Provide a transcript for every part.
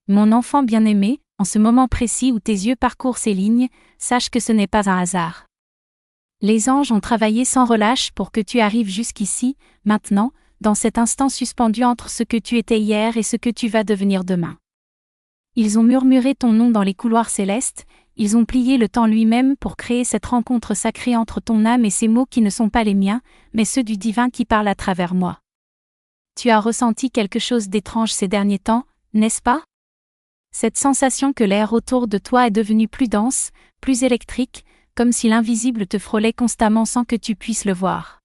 Mon enfant bien-aimé, en ce moment précis où tes yeux parcourent ces lignes, sache que ce n'est pas un hasard. Les anges ont travaillé sans relâche pour que tu arrives jusqu'ici, maintenant, dans cet instant suspendu entre ce que tu étais hier et ce que tu vas devenir demain. Ils ont murmuré ton nom dans les couloirs célestes, ils ont plié le temps lui-même pour créer cette rencontre sacrée entre ton âme et ces mots qui ne sont pas les miens, mais ceux du divin qui parle à travers moi. Tu as ressenti quelque chose d'étrange ces derniers temps, n'est-ce pas? Cette sensation que l'air autour de toi est devenu plus dense, plus électrique, comme si l'invisible te frôlait constamment sans que tu puisses le voir.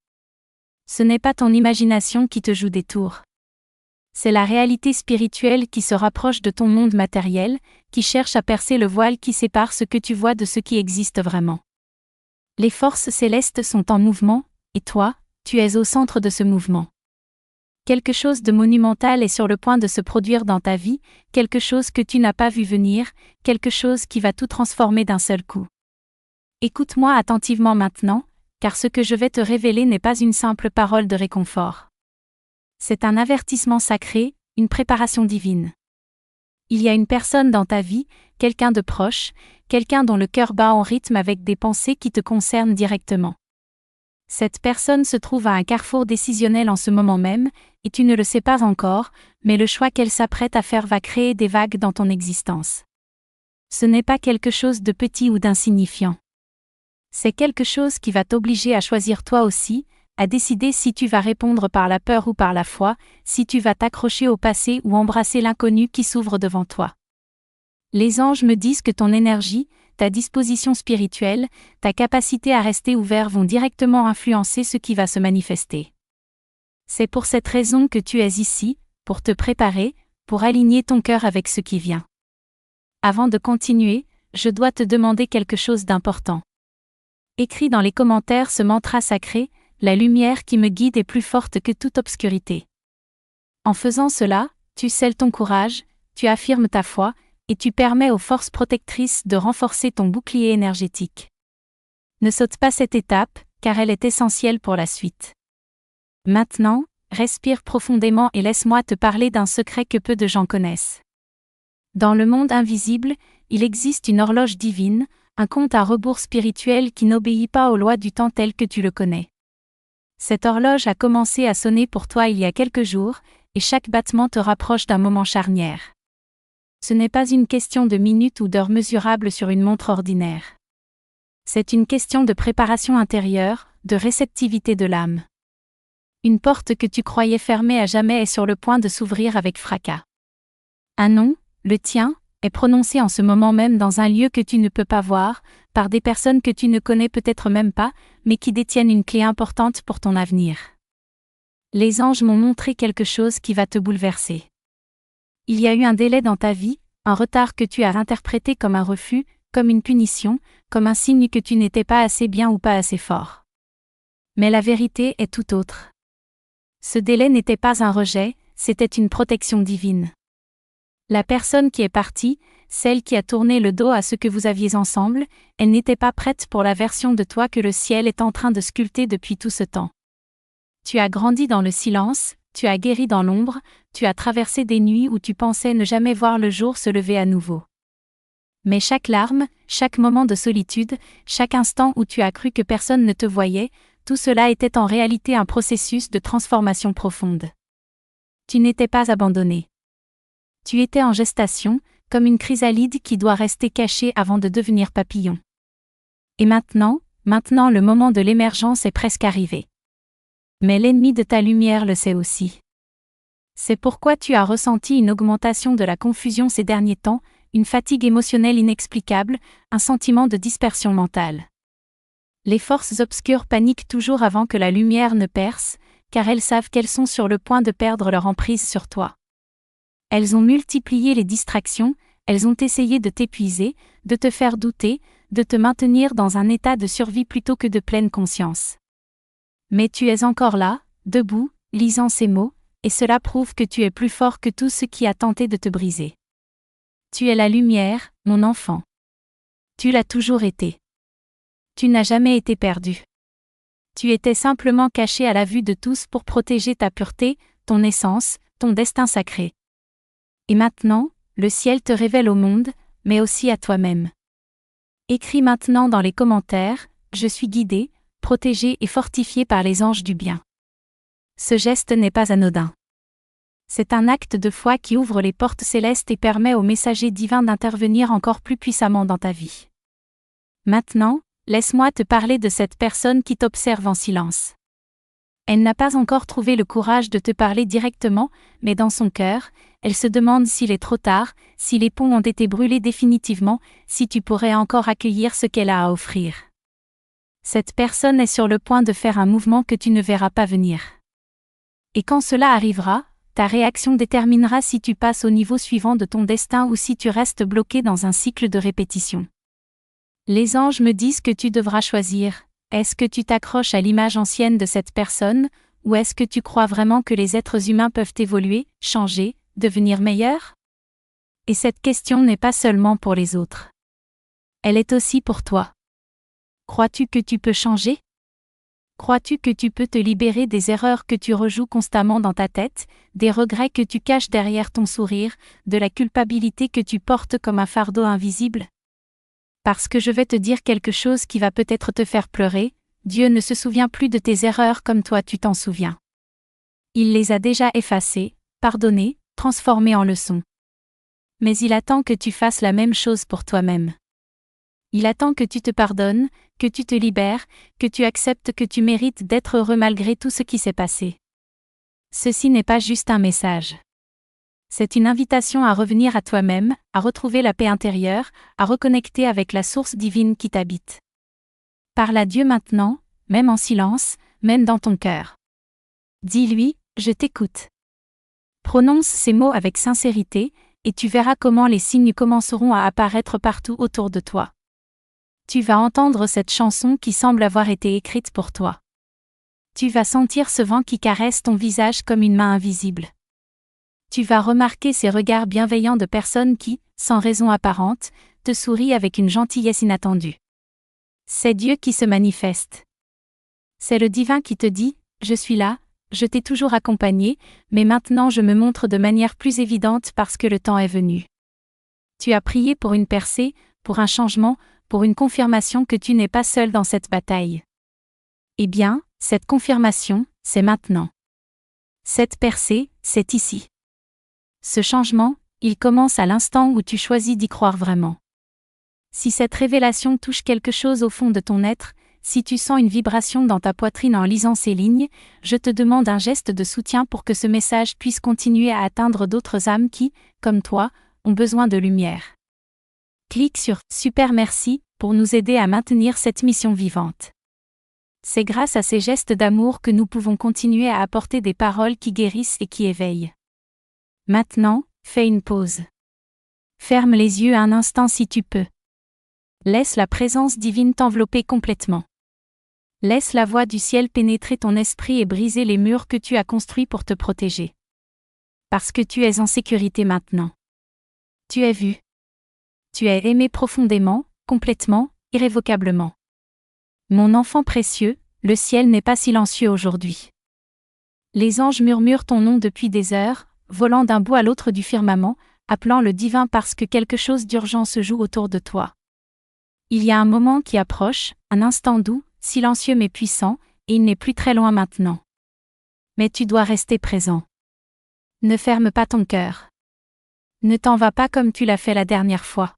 Ce n'est pas ton imagination qui te joue des tours. C'est la réalité spirituelle qui se rapproche de ton monde matériel, qui cherche à percer le voile qui sépare ce que tu vois de ce qui existe vraiment. Les forces célestes sont en mouvement, et toi, tu es au centre de ce mouvement. Quelque chose de monumental est sur le point de se produire dans ta vie, quelque chose que tu n'as pas vu venir, quelque chose qui va tout transformer d'un seul coup. Écoute-moi attentivement maintenant, car ce que je vais te révéler n'est pas une simple parole de réconfort. C'est un avertissement sacré, une préparation divine. Il y a une personne dans ta vie, quelqu'un de proche, quelqu'un dont le cœur bat en rythme avec des pensées qui te concernent directement. Cette personne se trouve à un carrefour décisionnel en ce moment même, et tu ne le sais pas encore, mais le choix qu'elle s'apprête à faire va créer des vagues dans ton existence. Ce n'est pas quelque chose de petit ou d'insignifiant. C'est quelque chose qui va t'obliger à choisir toi aussi, à décider si tu vas répondre par la peur ou par la foi, si tu vas t'accrocher au passé ou embrasser l'inconnu qui s'ouvre devant toi. Les anges me disent que ton énergie, ta disposition spirituelle, ta capacité à rester ouvert vont directement influencer ce qui va se manifester. C'est pour cette raison que tu es ici, pour te préparer, pour aligner ton cœur avec ce qui vient. Avant de continuer, je dois te demander quelque chose d'important. Écris dans les commentaires ce mantra sacré, la lumière qui me guide est plus forte que toute obscurité. En faisant cela, tu scelles ton courage, tu affirmes ta foi, et tu permets aux forces protectrices de renforcer ton bouclier énergétique. Ne saute pas cette étape, car elle est essentielle pour la suite. Maintenant, respire profondément et laisse-moi te parler d'un secret que peu de gens connaissent. Dans le monde invisible, il existe une horloge divine, un compte à rebours spirituel qui n'obéit pas aux lois du temps tel que tu le connais. Cette horloge a commencé à sonner pour toi il y a quelques jours, et chaque battement te rapproche d'un moment charnière. Ce n'est pas une question de minutes ou d'heures mesurables sur une montre ordinaire. C'est une question de préparation intérieure, de réceptivité de l'âme. Une porte que tu croyais fermée à jamais est sur le point de s'ouvrir avec fracas. Un nom, le tien, est prononcé en ce moment même dans un lieu que tu ne peux pas voir, par des personnes que tu ne connais peut-être même pas, mais qui détiennent une clé importante pour ton avenir. Les anges m'ont montré quelque chose qui va te bouleverser. Il y a eu un délai dans ta vie, un retard que tu as interprété comme un refus, comme une punition, comme un signe que tu n'étais pas assez bien ou pas assez fort. Mais la vérité est tout autre. Ce délai n'était pas un rejet, c'était une protection divine. La personne qui est partie, celle qui a tourné le dos à ce que vous aviez ensemble, elle n'était pas prête pour la version de toi que le ciel est en train de sculpter depuis tout ce temps. Tu as grandi dans le silence, tu as guéri dans l'ombre, tu as traversé des nuits où tu pensais ne jamais voir le jour se lever à nouveau. Mais chaque larme, chaque moment de solitude, chaque instant où tu as cru que personne ne te voyait, tout cela était en réalité un processus de transformation profonde. Tu n'étais pas abandonné. Tu étais en gestation, comme une chrysalide qui doit rester cachée avant de devenir papillon. Et maintenant le moment de l'émergence est presque arrivé. Mais l'ennemi de ta lumière le sait aussi. C'est pourquoi tu as ressenti une augmentation de la confusion ces derniers temps, une fatigue émotionnelle inexplicable, un sentiment de dispersion mentale. Les forces obscures paniquent toujours avant que la lumière ne perce, car elles savent qu'elles sont sur le point de perdre leur emprise sur toi. Elles ont multiplié les distractions, elles ont essayé de t'épuiser, de te faire douter, de te maintenir dans un état de survie plutôt que de pleine conscience. Mais tu es encore là, debout, lisant ces mots, et cela prouve que tu es plus fort que tout ce qui a tenté de te briser. Tu es la lumière, mon enfant. Tu l'as toujours été. Tu n'as jamais été perdu. Tu étais simplement caché à la vue de tous pour protéger ta pureté, ton essence, ton destin sacré. Et maintenant, le ciel te révèle au monde, mais aussi à toi-même. Écris maintenant dans les commentaires, je suis guidé, protégé et fortifié par les anges du bien. Ce geste n'est pas anodin. C'est un acte de foi qui ouvre les portes célestes et permet au messager divin d'intervenir encore plus puissamment dans ta vie. Maintenant, laisse-moi te parler de cette personne qui t'observe en silence. Elle n'a pas encore trouvé le courage de te parler directement, mais dans son cœur, elle se demande s'il est trop tard, si les ponts ont été brûlés définitivement, si tu pourrais encore accueillir ce qu'elle a à offrir. Cette personne est sur le point de faire un mouvement que tu ne verras pas venir. Et quand cela arrivera, ta réaction déterminera si tu passes au niveau suivant de ton destin ou si tu restes bloqué dans un cycle de répétition. Les anges me disent que tu devras choisir. Est-ce que tu t'accroches à l'image ancienne de cette personne, ou est-ce que tu crois vraiment que les êtres humains peuvent évoluer, changer, devenir meilleurs? Et cette question n'est pas seulement pour les autres. Elle est aussi pour toi. Crois-tu que tu peux changer? Crois-tu que tu peux te libérer des erreurs que tu rejoues constamment dans ta tête, des regrets que tu caches derrière ton sourire, de la culpabilité que tu portes comme un fardeau invisible? Parce que je vais te dire quelque chose qui va peut-être te faire pleurer, Dieu ne se souvient plus de tes erreurs comme toi tu t'en souviens. Il les a déjà effacées, pardonnées, transformées en leçons. Mais il attend que tu fasses la même chose pour toi-même. Il attend que tu te pardonnes, que tu te libères, que tu acceptes que tu mérites d'être heureux malgré tout ce qui s'est passé. Ceci n'est pas juste un message. C'est une invitation à revenir à toi-même, à retrouver la paix intérieure, à reconnecter avec la source divine qui t'habite. Parle à Dieu maintenant, même en silence, même dans ton cœur. Dis-lui, je t'écoute. Prononce ces mots avec sincérité, et tu verras comment les signes commenceront à apparaître partout autour de toi. Tu vas entendre cette chanson qui semble avoir été écrite pour toi. Tu vas sentir ce vent qui caresse ton visage comme une main invisible. Tu vas remarquer ces regards bienveillants de personnes qui, sans raison apparente, te sourient avec une gentillesse inattendue. C'est Dieu qui se manifeste. C'est le divin qui te dit, je suis là, je t'ai toujours accompagné, mais maintenant je me montre de manière plus évidente parce que le temps est venu. Tu as prié pour une percée, pour un changement, pour une confirmation que tu n'es pas seul dans cette bataille. Eh bien, cette confirmation, c'est maintenant. Cette percée, c'est ici. Ce changement, il commence à l'instant où tu choisis d'y croire vraiment. Si cette révélation touche quelque chose au fond de ton être, si tu sens une vibration dans ta poitrine en lisant ces lignes, je te demande un geste de soutien pour que ce message puisse continuer à atteindre d'autres âmes qui, comme toi, ont besoin de lumière. Clique sur « Super merci » pour nous aider à maintenir cette mission vivante. C'est grâce à ces gestes d'amour que nous pouvons continuer à apporter des paroles qui guérissent et qui éveillent. Maintenant, fais une pause. Ferme les yeux un instant si tu peux. Laisse la présence divine t'envelopper complètement. Laisse la voix du ciel pénétrer ton esprit et briser les murs que tu as construits pour te protéger. Parce que tu es en sécurité maintenant. Tu es vu. Tu es aimé profondément, complètement, irrévocablement. Mon enfant précieux, le ciel n'est pas silencieux aujourd'hui. Les anges murmurent ton nom depuis des heures, volant d'un bout à l'autre du firmament, appelant le divin parce que quelque chose d'urgent se joue autour de toi. Il y a un moment qui approche, un instant doux, silencieux mais puissant, et il n'est plus très loin maintenant. Mais tu dois rester présent. Ne ferme pas ton cœur. Ne t'en vas pas comme tu l'as fait la dernière fois.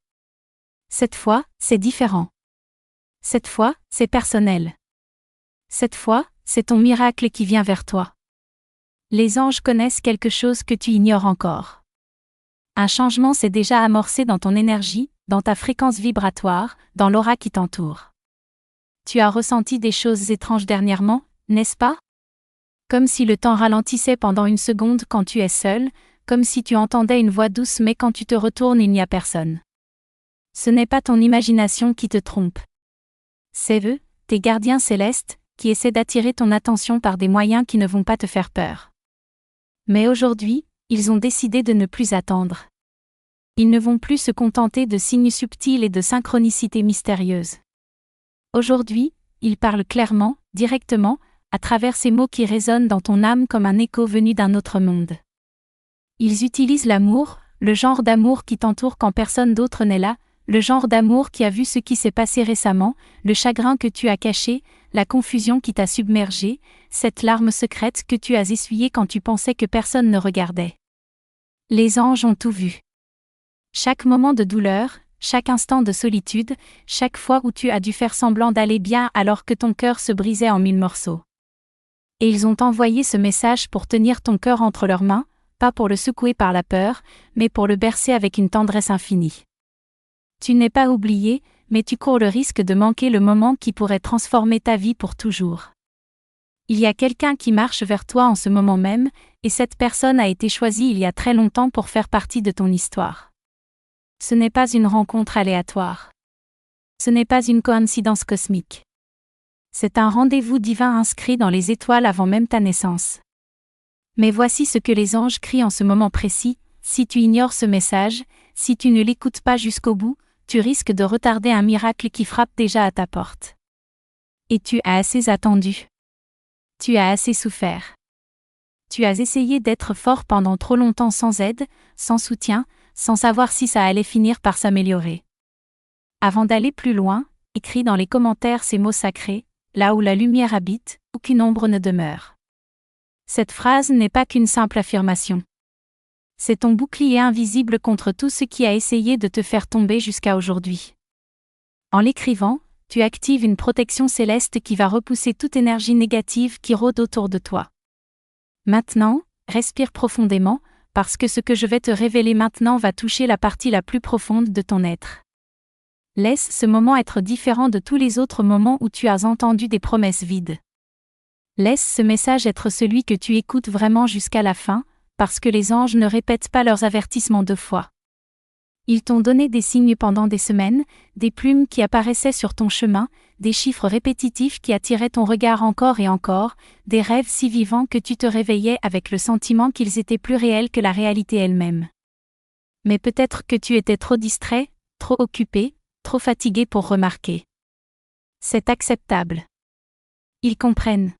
Cette fois, c'est différent. Cette fois, c'est personnel. Cette fois, c'est ton miracle qui vient vers toi. Les anges connaissent quelque chose que tu ignores encore. Un changement s'est déjà amorcé dans ton énergie, dans ta fréquence vibratoire, dans l'aura qui t'entoure. Tu as ressenti des choses étranges dernièrement, n'est-ce pas? Comme si le temps ralentissait pendant une seconde quand tu es seul, comme si tu entendais une voix douce mais quand tu te retournes il n'y a personne. Ce n'est pas ton imagination qui te trompe. C'est eux, tes gardiens célestes, qui essaient d'attirer ton attention par des moyens qui ne vont pas te faire peur. Mais aujourd'hui, ils ont décidé de ne plus attendre. Ils ne vont plus se contenter de signes subtils et de synchronicités mystérieuses. Aujourd'hui, ils parlent clairement, directement, à travers ces mots qui résonnent dans ton âme comme un écho venu d'un autre monde. Ils utilisent l'amour, le genre d'amour qui t'entoure quand personne d'autre n'est là, le genre d'amour qui a vu ce qui s'est passé récemment, le chagrin que tu as caché, la confusion qui t'a submergé, cette larme secrète que tu as essuyée quand tu pensais que personne ne regardait. Les anges ont tout vu. Chaque moment de douleur, chaque instant de solitude, chaque fois où tu as dû faire semblant d'aller bien alors que ton cœur se brisait en 1000 morceaux. Et ils ont envoyé ce message pour tenir ton cœur entre leurs mains, pas pour le secouer par la peur, mais pour le bercer avec une tendresse infinie. Tu n'es pas oublié, mais tu cours le risque de manquer le moment qui pourrait transformer ta vie pour toujours. Il y a quelqu'un qui marche vers toi en ce moment même, et cette personne a été choisie il y a très longtemps pour faire partie de ton histoire. Ce n'est pas une rencontre aléatoire. Ce n'est pas une coïncidence cosmique. C'est un rendez-vous divin inscrit dans les étoiles avant même ta naissance. Mais voici ce que les anges crient en ce moment précis: si tu ignores ce message, si tu ne l'écoutes pas jusqu'au bout, tu risques de retarder un miracle qui frappe déjà à ta porte. Et tu as assez attendu. Tu as assez souffert. Tu as essayé d'être fort pendant trop longtemps sans aide, sans soutien, sans savoir si ça allait finir par s'améliorer. Avant d'aller plus loin, écris dans les commentaires ces mots sacrés: là où la lumière habite, aucune ombre ne demeure. Cette phrase n'est pas qu'une simple affirmation. C'est ton bouclier invisible contre tout ce qui a essayé de te faire tomber jusqu'à aujourd'hui. En l'écrivant, tu actives une protection céleste qui va repousser toute énergie négative qui rôde autour de toi. Maintenant, respire profondément, parce que ce que je vais te révéler maintenant va toucher la partie la plus profonde de ton être. Laisse ce moment être différent de tous les autres moments où tu as entendu des promesses vides. Laisse ce message être celui que tu écoutes vraiment jusqu'à la fin, parce que les anges ne répètent pas leurs avertissements 2 fois. Ils t'ont donné des signes pendant des semaines, des plumes qui apparaissaient sur ton chemin, des chiffres répétitifs qui attiraient ton regard encore et encore, des rêves si vivants que tu te réveillais avec le sentiment qu'ils étaient plus réels que la réalité elle-même. Mais peut-être que tu étais trop distrait, trop occupé, trop fatigué pour remarquer. C'est acceptable. Ils comprennent.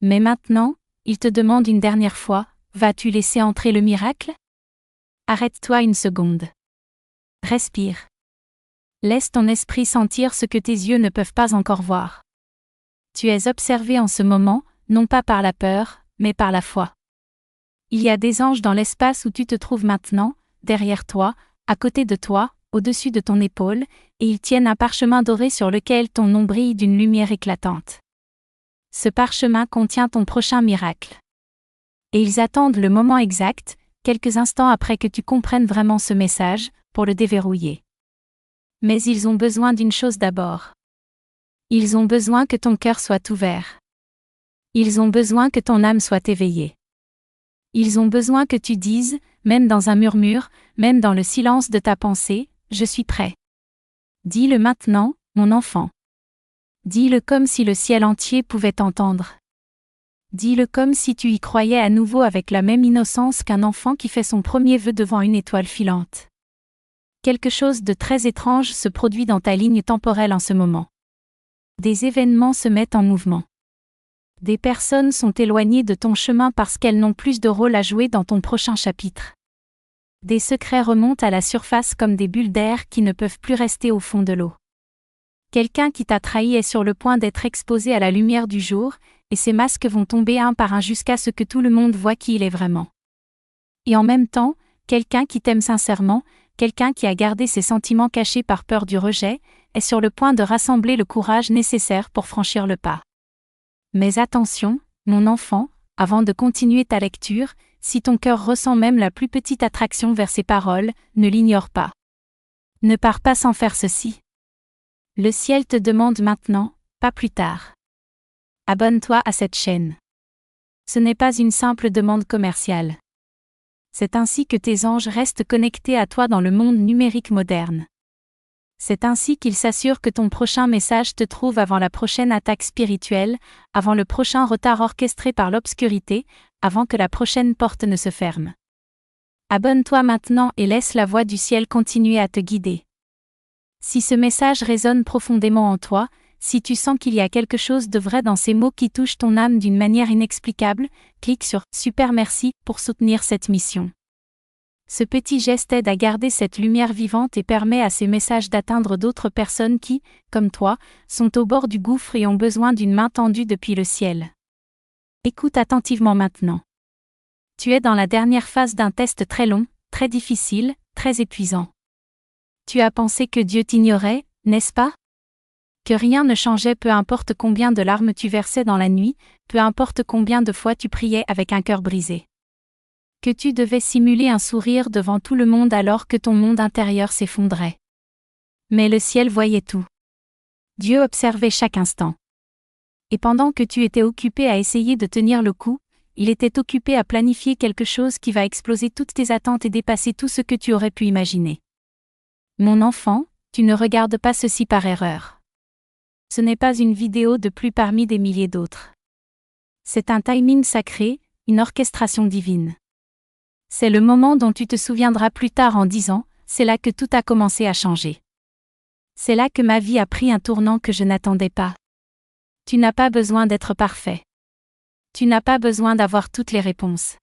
Mais maintenant, ils te demandent une dernière fois: vas-tu laisser entrer le miracle? Arrête-toi une seconde. Respire. Laisse ton esprit sentir ce que tes yeux ne peuvent pas encore voir. Tu es observé en ce moment, non pas par la peur, mais par la foi. Il y a des anges dans l'espace où tu te trouves maintenant, derrière toi, à côté de toi, au-dessus de ton épaule, et ils tiennent un parchemin doré sur lequel ton nom brille d'une lumière éclatante. Ce parchemin contient ton prochain miracle. Et ils attendent le moment exact, quelques instants après que tu comprennes vraiment ce message, pour le déverrouiller. Mais ils ont besoin d'une chose d'abord. Ils ont besoin que ton cœur soit ouvert. Ils ont besoin que ton âme soit éveillée. Ils ont besoin que tu dises, même dans un murmure, même dans le silence de ta pensée: je suis prêt. Dis-le maintenant, mon enfant. Dis-le comme si le ciel entier pouvait t'entendre. Dis-le comme si tu y croyais à nouveau avec la même innocence qu'un enfant qui fait son premier vœu devant une étoile filante. Quelque chose de très étrange se produit dans ta ligne temporelle en ce moment. Des événements se mettent en mouvement. Des personnes sont éloignées de ton chemin parce qu'elles n'ont plus de rôle à jouer dans ton prochain chapitre. Des secrets remontent à la surface comme des bulles d'air qui ne peuvent plus rester au fond de l'eau. Quelqu'un qui t'a trahi est sur le point d'être exposé à la lumière du jour, et ces masques vont tomber un par un jusqu'à ce que tout le monde voit qui il est vraiment. Et en même temps, quelqu'un qui t'aime sincèrement, quelqu'un qui a gardé ses sentiments cachés par peur du rejet, est sur le point de rassembler le courage nécessaire pour franchir le pas. Mais attention, mon enfant, avant de continuer ta lecture, si ton cœur ressent même la plus petite attraction vers ces paroles, ne l'ignore pas. Ne pars pas sans faire ceci. Le ciel te demande maintenant, pas plus tard. Abonne-toi à cette chaîne. Ce n'est pas une simple demande commerciale. C'est ainsi que tes anges restent connectés à toi dans le monde numérique moderne. C'est ainsi qu'ils s'assurent que ton prochain message te trouve avant la prochaine attaque spirituelle, avant le prochain retard orchestré par l'obscurité, avant que la prochaine porte ne se ferme. Abonne-toi maintenant et laisse la voix du ciel continuer à te guider. Si ce message résonne profondément en toi, si tu sens qu'il y a quelque chose de vrai dans ces mots qui touchent ton âme d'une manière inexplicable, clique sur « Super merci » pour soutenir cette mission. Ce petit geste aide à garder cette lumière vivante et permet à ces messages d'atteindre d'autres personnes qui, comme toi, sont au bord du gouffre et ont besoin d'une main tendue depuis le ciel. Écoute attentivement maintenant. Tu es dans la dernière phase d'un test très long, très difficile, très épuisant. Tu as pensé que Dieu t'ignorait, n'est-ce pas? Que rien ne changeait peu importe combien de larmes tu versais dans la nuit, peu importe combien de fois tu priais avec un cœur brisé. Que tu devais simuler un sourire devant tout le monde alors que ton monde intérieur s'effondrait. Mais le ciel voyait tout. Dieu observait chaque instant. Et pendant que tu étais occupé à essayer de tenir le coup, il était occupé à planifier quelque chose qui va exploser toutes tes attentes et dépasser tout ce que tu aurais pu imaginer. Mon enfant, tu ne regardes pas ceci par erreur. Ce n'est pas une vidéo de plus parmi des milliers d'autres. C'est un timing sacré, une orchestration divine. C'est le moment dont tu te souviendras plus tard en disant, c'est là que tout a commencé à changer. C'est là que ma vie a pris un tournant que je n'attendais pas. Tu n'as pas besoin d'être parfait. Tu n'as pas besoin d'avoir toutes les réponses.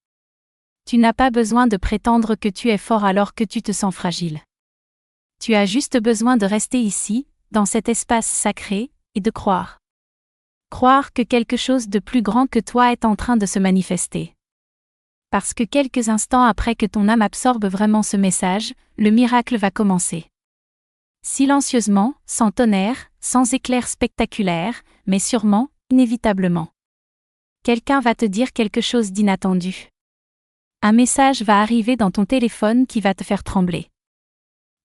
Tu n'as pas besoin de prétendre que tu es fort alors que tu te sens fragile. Tu as juste besoin de rester ici, dans cet espace sacré, et de croire. Croire que quelque chose de plus grand que toi est en train de se manifester. Parce que quelques instants après que ton âme absorbe vraiment ce message, le miracle va commencer. Silencieusement, sans tonnerre, sans éclair spectaculaire, mais sûrement, inévitablement. Quelqu'un va te dire quelque chose d'inattendu. Un message va arriver dans ton téléphone qui va te faire trembler.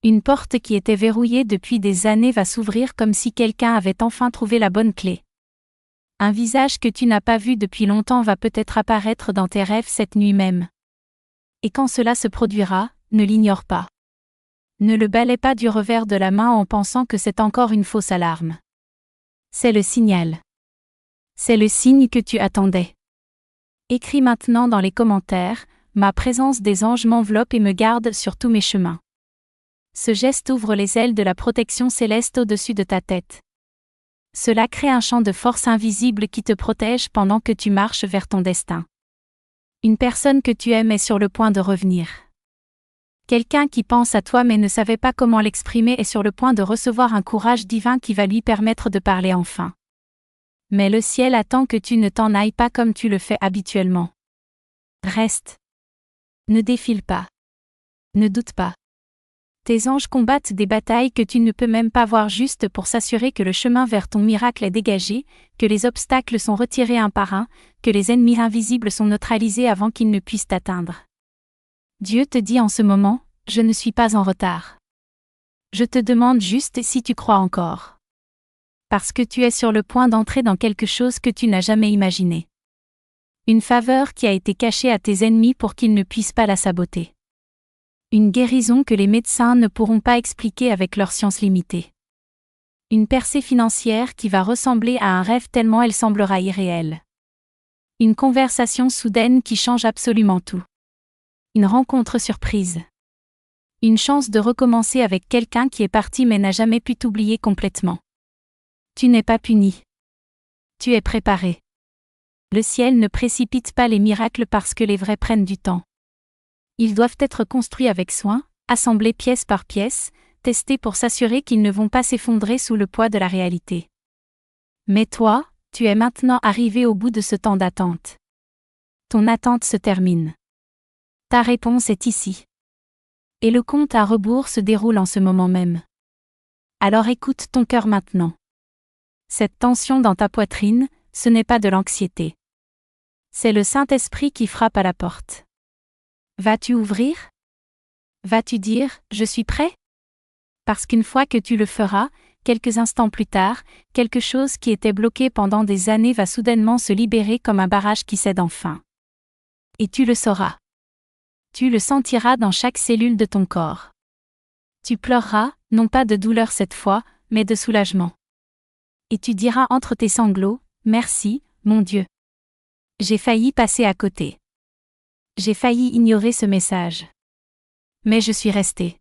Une porte qui était verrouillée depuis des années va s'ouvrir comme si quelqu'un avait enfin trouvé la bonne clé. Un visage que tu n'as pas vu depuis longtemps va peut-être apparaître dans tes rêves cette nuit même. Et quand cela se produira, ne l'ignore pas. Ne le balaie pas du revers de la main en pensant que c'est encore une fausse alarme. C'est le signal. C'est le signe que tu attendais. Écris maintenant dans les commentaires, ma présence des anges m'enveloppe et me garde sur tous mes chemins. Ce geste ouvre les ailes de la protection céleste au-dessus de ta tête. Cela crée un champ de force invisible qui te protège pendant que tu marches vers ton destin. Une personne que tu aimes est sur le point de revenir. Quelqu'un qui pense à toi mais ne savait pas comment l'exprimer est sur le point de recevoir un courage divin qui va lui permettre de parler enfin. Mais le ciel attend que tu ne t'en ailles pas comme tu le fais habituellement. Reste. Ne défile pas. Ne doute pas. Tes anges combattent des batailles que tu ne peux même pas voir juste pour s'assurer que le chemin vers ton miracle est dégagé, que les obstacles sont retirés un par un, que les ennemis invisibles sont neutralisés avant qu'ils ne puissent t'atteindre. Dieu te dit en ce moment, je ne suis pas en retard. Je te demande juste si tu crois encore. Parce que tu es sur le point d'entrer dans quelque chose que tu n'as jamais imaginé. Une faveur qui a été cachée à tes ennemis pour qu'ils ne puissent pas la saboter. Une guérison que les médecins ne pourront pas expliquer avec leur science limitée. Une percée financière qui va ressembler à un rêve tellement elle semblera irréelle. Une conversation soudaine qui change absolument tout. Une rencontre surprise. Une chance de recommencer avec quelqu'un qui est parti mais n'a jamais pu t'oublier complètement. Tu n'es pas puni. Tu es préparé. Le ciel ne précipite pas les miracles parce que les vrais prennent du temps. Ils doivent être construits avec soin, assemblés pièce par pièce, testés pour s'assurer qu'ils ne vont pas s'effondrer sous le poids de la réalité. Mais toi, tu es maintenant arrivé au bout de ce temps d'attente. Ton attente se termine. Ta réponse est ici. Et le compte à rebours se déroule en ce moment même. Alors écoute ton cœur maintenant. Cette tension dans ta poitrine, ce n'est pas de l'anxiété. C'est le Saint-Esprit qui frappe à la porte. Vas-tu ouvrir? Vas-tu dire « Je suis prêt » ? Parce qu'une fois que tu le feras, quelques instants plus tard, quelque chose qui était bloqué pendant des années va soudainement se libérer comme un barrage qui cède enfin. Et tu le sauras. Tu le sentiras dans chaque cellule de ton corps. Tu pleureras, non pas de douleur cette fois, mais de soulagement. Et tu diras entre tes sanglots, « Merci, mon Dieu. J'ai failli passer à côté. J'ai failli ignorer ce message. Mais je suis resté.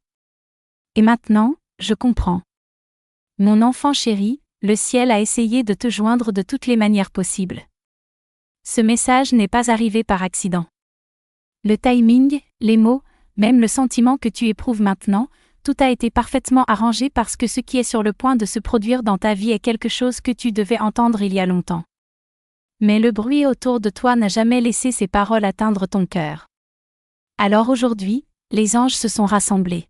Et maintenant, je comprends. Mon enfant chéri, le ciel a essayé de te joindre de toutes les manières possibles. Ce message n'est pas arrivé par accident. Le timing, les mots, même le sentiment que tu éprouves maintenant, tout a été parfaitement arrangé parce que ce qui est sur le point de se produire dans ta vie est quelque chose que tu devais entendre il y a longtemps. Mais le bruit autour de toi n'a jamais laissé ces paroles atteindre ton cœur. Alors aujourd'hui, les anges se sont rassemblés.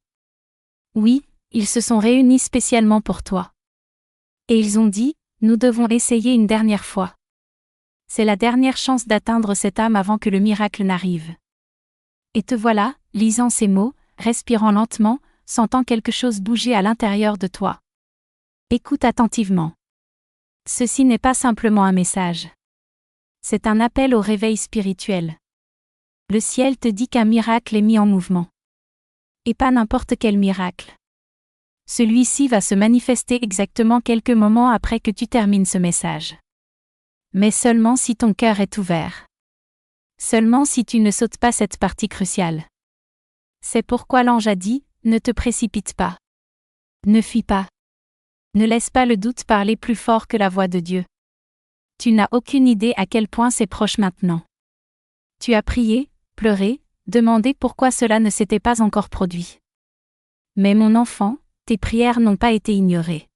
Oui, ils se sont réunis spécialement pour toi. Et ils ont dit, nous devons essayer une dernière fois. C'est la dernière chance d'atteindre cette âme avant que le miracle n'arrive. Et te voilà, lisant ces mots, respirant lentement, sentant quelque chose bouger à l'intérieur de toi. Écoute attentivement. Ceci n'est pas simplement un message. C'est un appel au réveil spirituel. Le ciel te dit qu'un miracle est mis en mouvement. Et pas n'importe quel miracle. Celui-ci va se manifester exactement quelques moments après que tu termines ce message. Mais seulement si ton cœur est ouvert. Seulement si tu ne sautes pas cette partie cruciale. C'est pourquoi l'ange a dit, ne te précipite pas. Ne fuis pas. Ne laisse pas le doute parler plus fort que la voix de Dieu. Tu n'as aucune idée à quel point c'est proche maintenant. Tu as prié, pleuré, demandé pourquoi cela ne s'était pas encore produit. Mais mon enfant, tes prières n'ont pas été ignorées.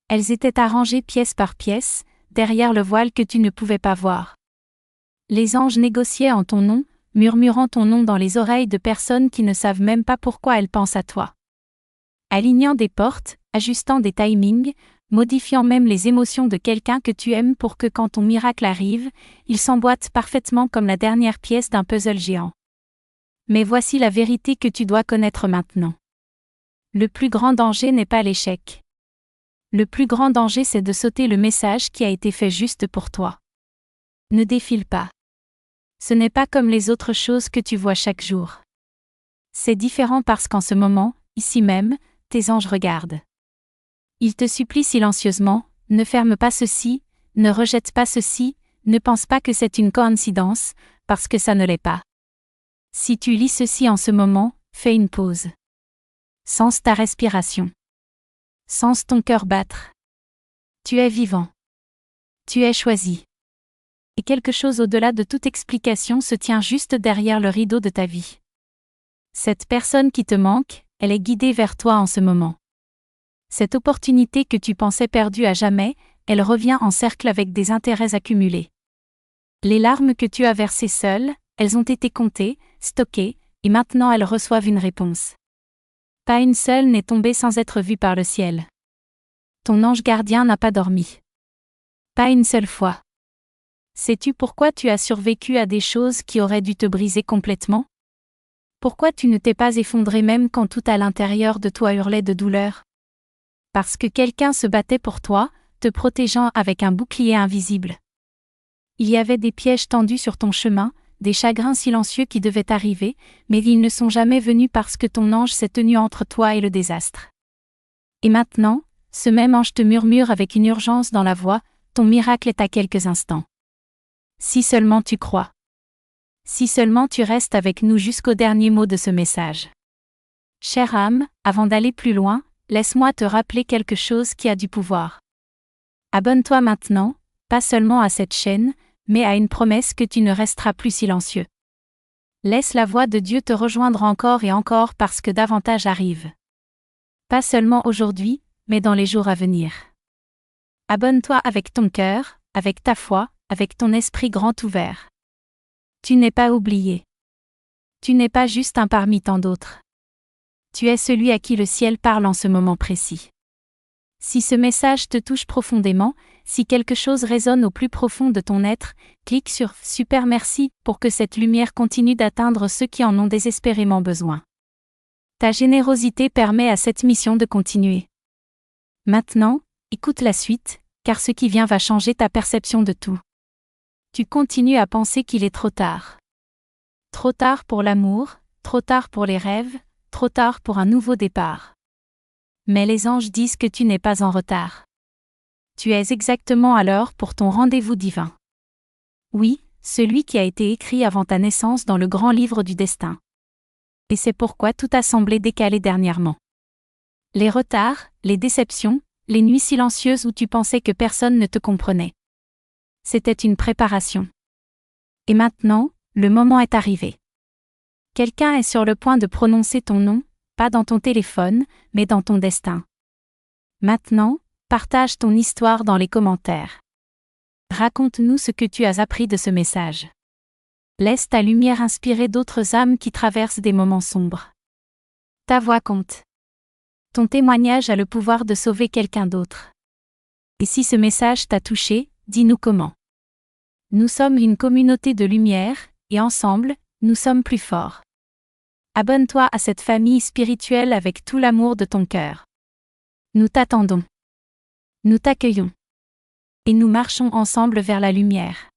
Elles étaient arrangées pièce par pièce, derrière le voile que tu ne pouvais pas voir. Les anges négociaient en ton nom, murmurant ton nom dans les oreilles de personnes qui ne savent même pas pourquoi elles pensent à toi. Alignant des portes, ajustant des timings, modifiant même les émotions de quelqu'un que tu aimes pour que quand ton miracle arrive, il s'emboîte parfaitement comme la dernière pièce d'un puzzle géant. Mais voici la vérité que tu dois connaître maintenant. Le plus grand danger n'est pas l'échec. Le plus grand danger c'est de sauter le message qui a été fait juste pour toi. Ne défile pas. Ce n'est pas comme les autres choses que tu vois chaque jour. C'est différent parce qu'en ce moment, ici même, tes anges regardent. Ils te supplient silencieusement, ne ferme pas ceci, ne rejette pas ceci, ne pense pas que c'est une coïncidence, parce que ça ne l'est pas. Si tu lis ceci en ce moment, fais une pause. Sens ta respiration. Sens ton cœur battre. Tu es vivant. Tu es choisi. Et quelque chose au-delà de toute explication se tient juste derrière le rideau de ta vie. Cette personne qui te manque, elle est guidée vers toi en ce moment. Cette opportunité que tu pensais perdue à jamais, elle revient en cercle avec des intérêts accumulés. Les larmes que tu as versées seules, elles ont été comptées, stockées, et maintenant elles reçoivent une réponse. Pas une seule n'est tombée sans être vue par le ciel. Ton ange gardien n'a pas dormi. Pas une seule fois. Sais-tu pourquoi tu as survécu à des choses qui auraient dû te briser complètement? Pourquoi tu ne t'es pas effondré même quand tout à l'intérieur de toi hurlait de douleur? Parce que quelqu'un se battait pour toi, te protégeant avec un bouclier invisible. Il y avait des pièges tendus sur ton chemin, des chagrins silencieux qui devaient arriver, mais ils ne sont jamais venus parce que ton ange s'est tenu entre toi et le désastre. Et maintenant, ce même ange te murmure avec une urgence dans la voix, ton miracle est à quelques instants. Si seulement tu crois. Si seulement tu restes avec nous jusqu'au dernier mot de ce message. Chère âme, avant d'aller plus loin, laisse-moi te rappeler quelque chose qui a du pouvoir. Abonne-toi maintenant, pas seulement à cette chaîne, mais à une promesse que tu ne resteras plus silencieux. Laisse la voix de Dieu te rejoindre encore et encore parce que davantage arrive. Pas seulement aujourd'hui, mais dans les jours à venir. Abonne-toi avec ton cœur, avec ta foi, avec ton esprit grand ouvert. Tu n'es pas oublié. Tu n'es pas juste un parmi tant d'autres. Tu es celui à qui le ciel parle en ce moment précis. Si ce message te touche profondément, si quelque chose résonne au plus profond de ton être, clique sur « Super merci » pour que cette lumière continue d'atteindre ceux qui en ont désespérément besoin. Ta générosité permet à cette mission de continuer. Maintenant, écoute la suite, car ce qui vient va changer ta perception de tout. Tu continues à penser qu'il est trop tard. Trop tard pour l'amour, trop tard pour les rêves, trop tard pour un nouveau départ. Mais les anges disent que tu n'es pas en retard. Tu es exactement à l'heure pour ton rendez-vous divin. Oui, celui qui a été écrit avant ta naissance dans le grand livre du destin. Et c'est pourquoi tout a semblé décalé dernièrement. Les retards, les déceptions, les nuits silencieuses où tu pensais que personne ne te comprenait. C'était une préparation. Et maintenant, le moment est arrivé. Quelqu'un est sur le point de prononcer ton nom, pas dans ton téléphone, mais dans ton destin. Maintenant, partage ton histoire dans les commentaires. Raconte-nous ce que tu as appris de ce message. Laisse ta lumière inspirer d'autres âmes qui traversent des moments sombres. Ta voix compte. Ton témoignage a le pouvoir de sauver quelqu'un d'autre. Et si ce message t'a touché, dis-nous comment. Nous sommes une communauté de lumière, et ensemble, nous sommes plus forts. Abonne-toi à cette famille spirituelle avec tout l'amour de ton cœur. Nous t'attendons. Nous t'accueillons. Et nous marchons ensemble vers la lumière.